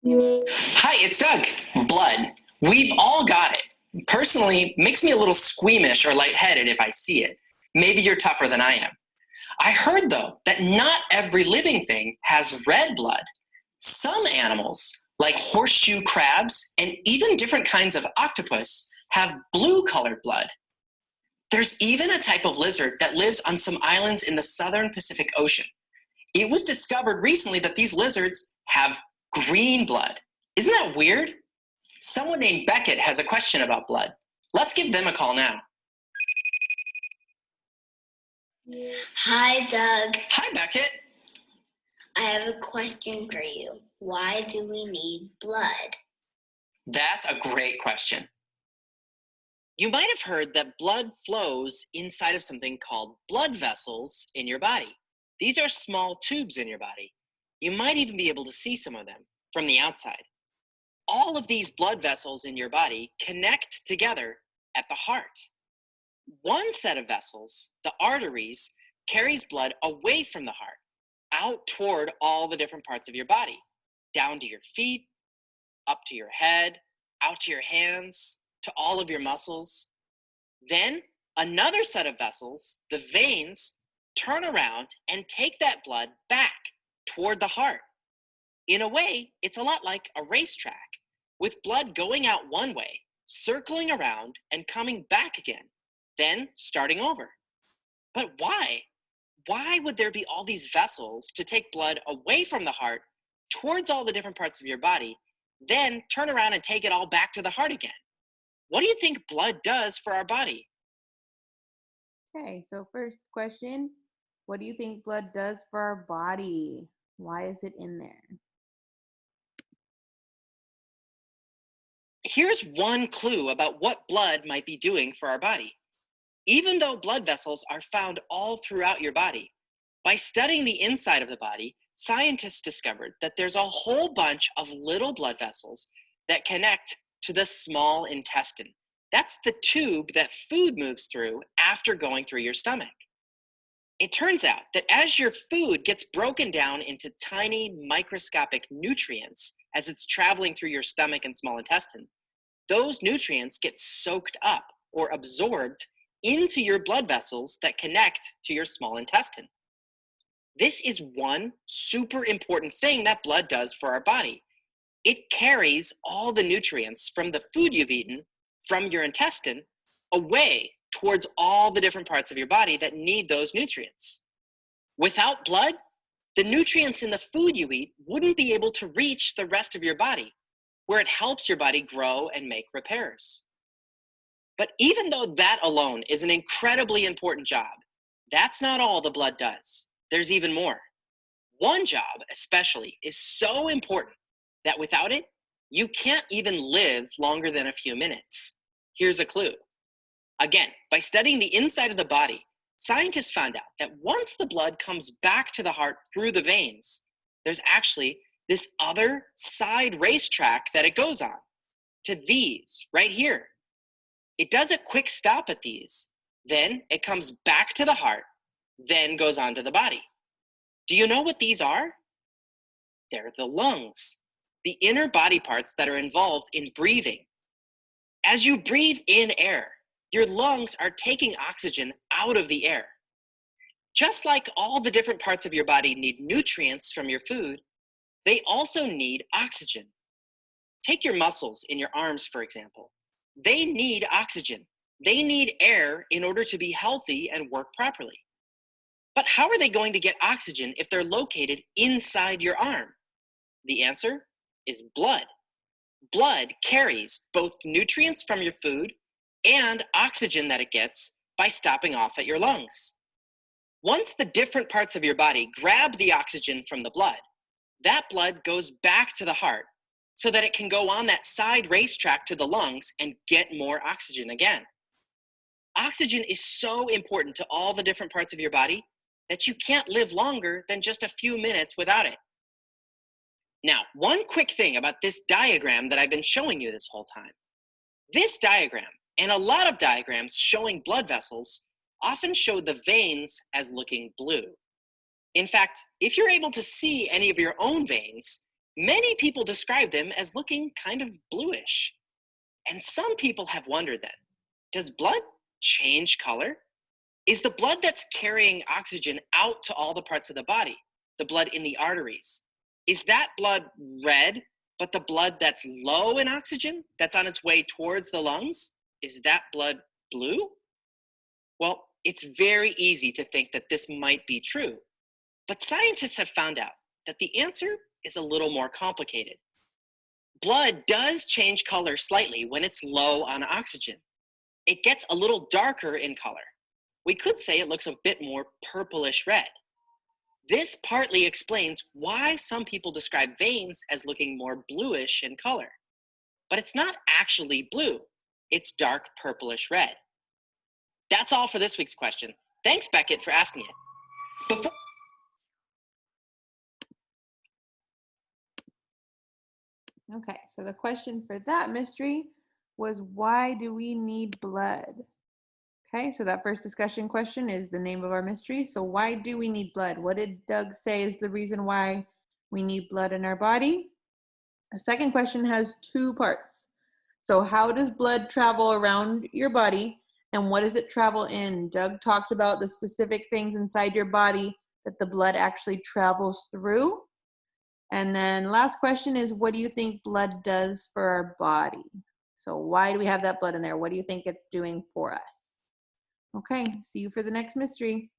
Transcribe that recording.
Hi, it's Doug. Blood. We've all got it. Personally, makes me a little squeamish or lightheaded if I see it. Maybe you're tougher than I am. I heard, though, that not every living thing has red blood. Some animals, like horseshoe crabs and even different kinds of octopus, have blue-colored blood. There's even a type of lizard that lives on some islands in the southern Pacific Ocean. It was discovered recently that these lizards have green blood. Isn't that weird? Someone named Beckett has a question about blood. Let's give them a call now. Hi, Doug. Hi, Beckett. I have a question for you. Why do we need blood? That's a great question. You might have heard that blood flows inside of something called blood vessels in your body. These are small tubes in your body. You might even be able to see some of them from the outside. All of these blood vessels in your body connect together at the heart. One set of vessels, the arteries, carries blood away from the heart, out toward all the different parts of your body, down to your feet, up to your head, out to your hands, to all of your muscles. Then another set of vessels, the veins, turn around and take that blood back toward the heart. In a way, it's a lot like a racetrack, with blood going out one way, circling around and coming back again, then starting over. But why? Why would there be all these vessels to take blood away from the heart towards all the different parts of your body, then turn around and take it all back to the heart again? What do you think blood does for our body? Okay, so first question, what do you think blood does for our body? Why is it in there? Here's one clue about what blood might be doing for our body. Even though blood vessels are found all throughout your body, by studying the inside of the body, scientists discovered that there's a whole bunch of little blood vessels that connect to the small intestine. That's the tube that food moves through after going through your stomach. It turns out that as your food gets broken down into tiny microscopic nutrients as it's traveling through your stomach and small intestine, those nutrients get soaked up or absorbed into your blood vessels that connect to your small intestine. This is one super important thing that blood does for our body. It carries all the nutrients from the food you've eaten from your intestine away towards all the different parts of your body that need those nutrients. Without blood, the nutrients in the food you eat wouldn't be able to reach the rest of your body, where it helps your body grow and make repairs. But even though that alone is an incredibly important job, that's not all the blood does. There's even more. One job, especially, is so important that without it, you can't even live longer than a few minutes. Here's a clue. Again, by studying the inside of the body, scientists found out that once the blood comes back to the heart through the veins, there's actually this other side racetrack that it goes on, to these right here. It does a quick stop at these, then it comes back to the heart, then goes on to the body. Do you know what these are? They're the lungs, the inner body parts that are involved in breathing. As you breathe in air, your lungs are taking oxygen out of the air. Just like all the different parts of your body need nutrients from your food, they also need oxygen. Take your muscles in your arms, for example. They need oxygen. They need air in order to be healthy and work properly. But how are they going to get oxygen if they're located inside your arm? The answer is blood. Blood carries both nutrients from your food and oxygen that it gets by stopping off at your lungs. Once the different parts of your body grab the oxygen from the blood, that blood goes back to the heart so that it can go on that side racetrack to the lungs and get more oxygen again. Oxygen is so important to all the different parts of your body that you can't live longer than just a few minutes without it. Now, one quick thing about this diagram that I've been showing you this whole time. This diagram, and a lot of diagrams showing blood vessels, often show the veins as looking blue. In fact, if you're able to see any of your own veins, Many people describe them as looking kind of bluish. And some people have wondered then, does blood change color? Is the blood that's carrying oxygen out to all the parts of the body, the blood in the arteries, is that blood red, but the blood that's low in oxygen, that's on its way towards the lungs, is that blood blue? Well, it's very easy to think that this might be true, but scientists have found out that the answer is a little more complicated. Blood does change color slightly when it's low on oxygen. It gets a little darker in color. We could say it looks a bit more purplish red. This partly explains why some people describe veins as looking more bluish in color. But it's not actually blue, it's dark purplish red. That's all for this week's question. Thanks, Beckett, for asking it. Okay, so the question for that mystery was, why do we need blood? Okay, so that first discussion question is the name of our mystery. So why do we need blood? What did Doug say is the reason why we need blood in our body? The second question has two parts. So how does blood travel around your body, and what does it travel in? Doug talked about the specific things inside your body that the blood actually travels through. And then last question is, what do you think blood does for our body? So why do we have that blood in there? What do you think it's doing for us? Okay, see you for the next mystery.